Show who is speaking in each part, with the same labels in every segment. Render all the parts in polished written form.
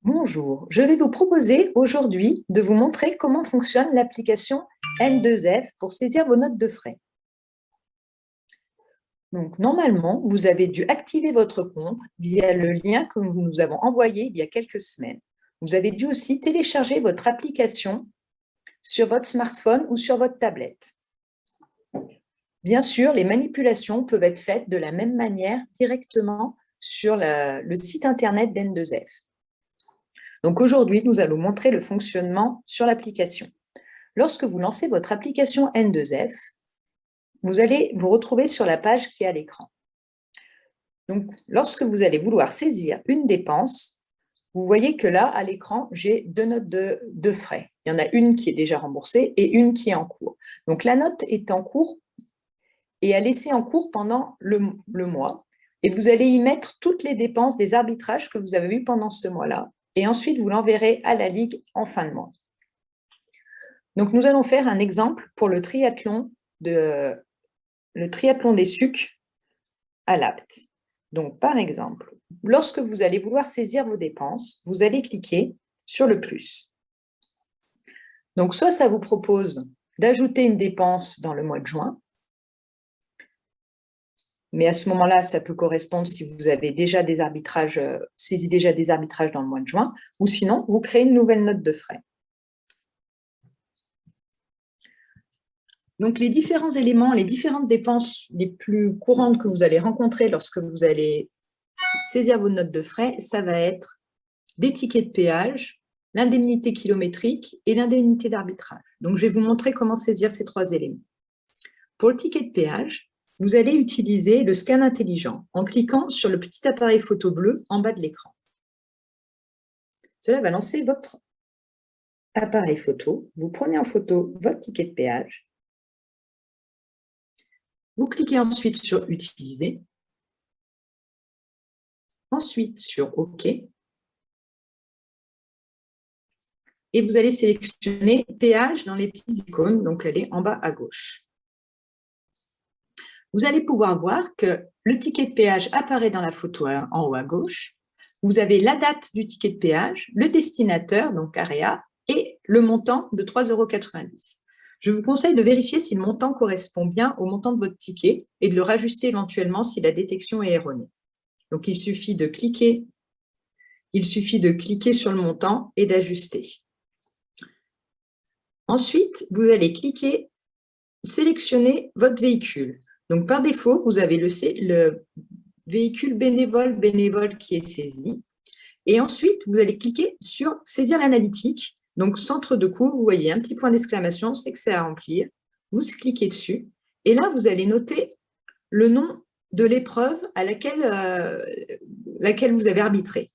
Speaker 1: Bonjour, je vais vous proposer aujourd'hui de vous montrer comment fonctionne l'application N2F pour saisir vos notes de frais. Donc, normalement, vous avez dû activer votre compte via le lien que nous nous avons envoyé il y a quelques semaines. Vous avez dû aussi télécharger votre application sur votre smartphone ou sur votre tablette. Bien sûr, les manipulations peuvent être faites de la même manière directement sur le site internet d'N2F. Donc aujourd'hui, nous allons montrer le fonctionnement sur l'application. Lorsque vous lancez votre application N2F, vous allez vous retrouver sur la page qui est à l'écran. Donc, lorsque vous allez vouloir saisir une dépense, vous voyez que là, à l'écran, j'ai deux notes de frais. Il y en a une qui est déjà remboursée et une qui est en cours. Donc, la note est en cours et elle est laissée en cours pendant le mois. Et vous allez y mettre toutes les dépenses des arbitrages que vous avez eus pendant ce mois-là. Et ensuite, vous l'enverrez à la Ligue en fin de mois. Donc, nous allons faire un exemple pour le triathlon des sucs à l'APT. Donc, par exemple, lorsque vous allez vouloir saisir vos dépenses, vous allez cliquer sur le plus. Donc, soit ça vous propose d'ajouter une dépense dans le mois de juin, mais à ce moment-là, ça peut correspondre si vous avez déjà des arbitrages, saisi déjà des arbitrages dans le mois de juin, ou sinon, vous créez une nouvelle note de frais. Donc, les différents éléments, les différentes dépenses les plus courantes que vous allez rencontrer lorsque vous allez saisir vos notes de frais, ça va être des tickets de péage, l'indemnité kilométrique et l'indemnité d'arbitrage. Donc, je vais vous montrer comment saisir ces trois éléments. Pour le ticket de péage, vous allez utiliser le scan intelligent en cliquant sur le petit appareil photo bleu en bas de l'écran. Cela va lancer votre appareil photo. Vous prenez en photo votre ticket de péage. Vous cliquez ensuite sur « Utiliser », ensuite sur « OK » et vous allez sélectionner « Péage » dans les petites icônes, donc elle est en bas à gauche. Vous allez pouvoir voir que le ticket de péage apparaît dans la photo en haut à gauche. Vous avez la date du ticket de péage, le destinataire, donc Area, et le montant de 3,90 €. Je vous conseille de vérifier si le montant correspond bien au montant de votre ticket et de le rajuster éventuellement si la détection est erronée. Donc, il suffit de cliquer sur le montant et d'ajuster. Ensuite, vous allez sélectionner votre véhicule. Donc, par défaut, vous avez le véhicule bénévole qui est saisi. Et ensuite, vous allez cliquer sur « Saisir l'analytique ». Donc, centre de coût, vous voyez un petit point d'exclamation, c'est que c'est à remplir. Vous cliquez dessus. Et là, vous allez noter le nom de l'épreuve à laquelle vous avez arbitré.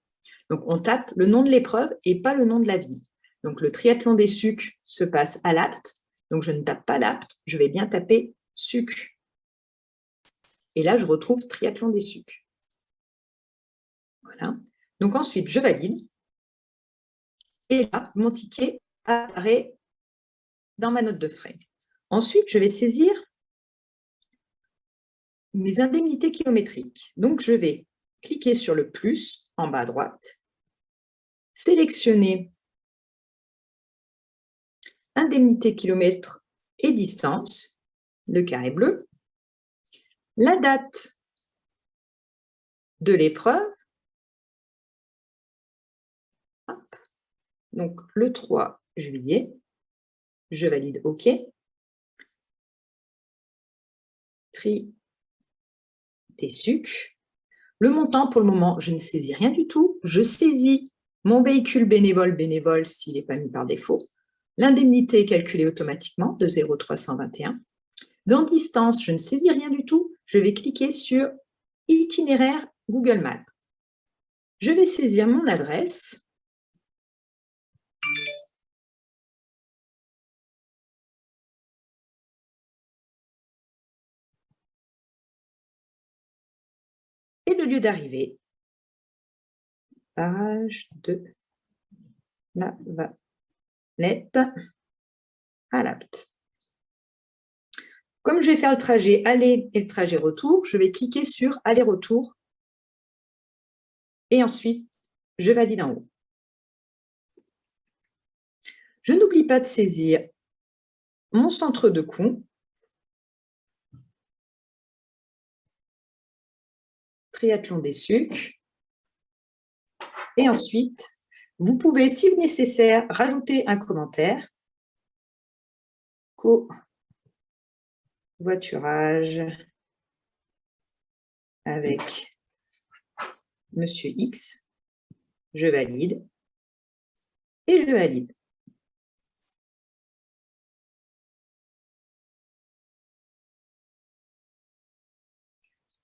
Speaker 1: Donc, on tape le nom de l'épreuve et pas le nom de la ville. Donc, le triathlon des sucs se passe à l'APT. Donc, je ne tape pas l'APT, je vais bien taper suc. Et là, je retrouve triathlon des sucs. Voilà. Donc, ensuite, je valide. Et là, mon ticket apparaît dans ma note de frais. Ensuite, je vais saisir mes indemnités kilométriques. Donc, je vais cliquer sur le plus en bas à droite, sélectionner indemnité kilomètres et distance, le carré bleu, la date de l'épreuve, donc le 3 juillet, je valide OK. Tri des sucs. Le montant, pour le moment, je ne saisis rien du tout. Je saisis mon véhicule bénévole s'il n'est pas mis par défaut. L'indemnité est calculée automatiquement de 0,321. Dans distance, je ne saisis rien du tout. Je vais cliquer sur itinéraire Google Maps. Je vais saisir mon adresse. Et le lieu d'arrivée. Page de la Valette à l'APT. Comme je vais faire le trajet aller et le trajet retour, je vais cliquer sur aller-retour et ensuite, je valide en haut. Je n'oublie pas de saisir mon centre de coût, Triathlon des sucres. Et ensuite, vous pouvez, si nécessaire, rajouter un commentaire. Covoiturage avec Monsieur X. Je valide et je valide.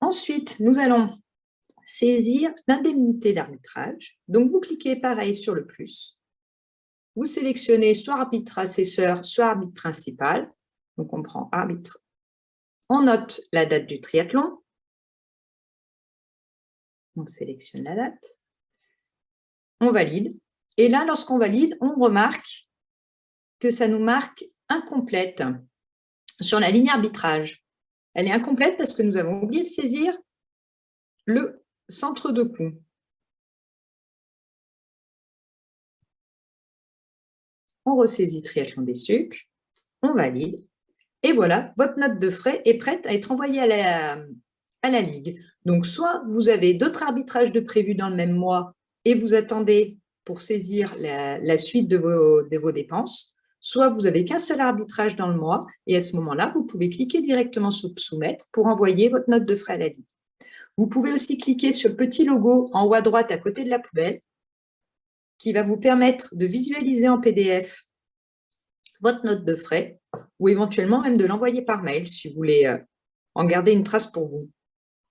Speaker 1: Ensuite, nous allons saisir l'indemnité d'arbitrage. Donc, vous cliquez pareil sur le plus. Vous sélectionnez soit arbitre assesseur, soit arbitre principal. Donc, on prend arbitre. On note la date du triathlon. On sélectionne la date. On valide. Et là, lorsqu'on valide, on remarque que ça nous marque incomplète sur la ligne arbitrage. Elle est incomplète parce que nous avons oublié de saisir le centre de coût. On ressaisit triathlon des sucres, on valide, et voilà, votre note de frais est prête à être envoyée à la Ligue. Donc, soit vous avez d'autres arbitrages de prévus dans le même mois et vous attendez pour saisir la suite de vos dépenses, soit vous n'avez qu'un seul arbitrage dans le mois et à ce moment-là, vous pouvez cliquer directement sur « Soumettre » pour envoyer votre note de frais à la Ligue. Vous pouvez aussi cliquer sur le petit logo en haut à droite à côté de la poubelle qui va vous permettre de visualiser en PDF votre note de frais ou éventuellement même de l'envoyer par mail si vous voulez en garder une trace pour vous.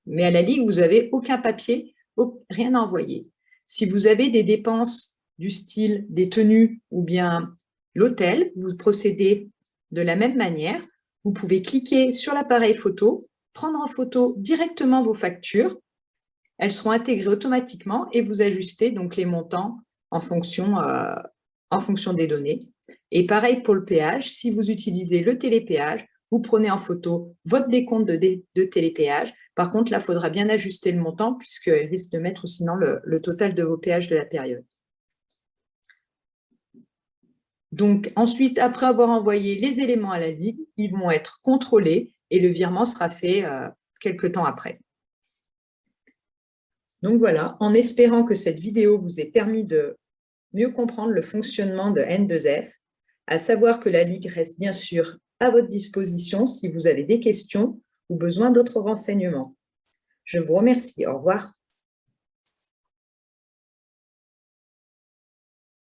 Speaker 1: Mais à la Ligue, vous n'avez aucun papier, rien à envoyer. Si vous avez des dépenses du style des tenues ou bien l'hôtel, vous procédez de la même manière. Vous pouvez cliquer sur l'appareil photo, prendre en photo directement vos factures. Elles seront intégrées automatiquement et vous ajustez donc les montants en fonction des données. Et pareil pour le péage, si vous utilisez le télépéage, vous prenez en photo votre décompte de télépéage. Par contre, là, il faudra bien ajuster le montant puisqu'il risque de mettre sinon le total de vos péages de la période. Donc, ensuite, après avoir envoyé les éléments à la Ligue, ils vont être contrôlés et le virement sera fait quelques temps après. Donc voilà, en espérant que cette vidéo vous ait permis de mieux comprendre le fonctionnement de N2F, à savoir que la Ligue reste bien sûr à votre disposition si vous avez des questions ou besoin d'autres renseignements. Je vous remercie. Au revoir.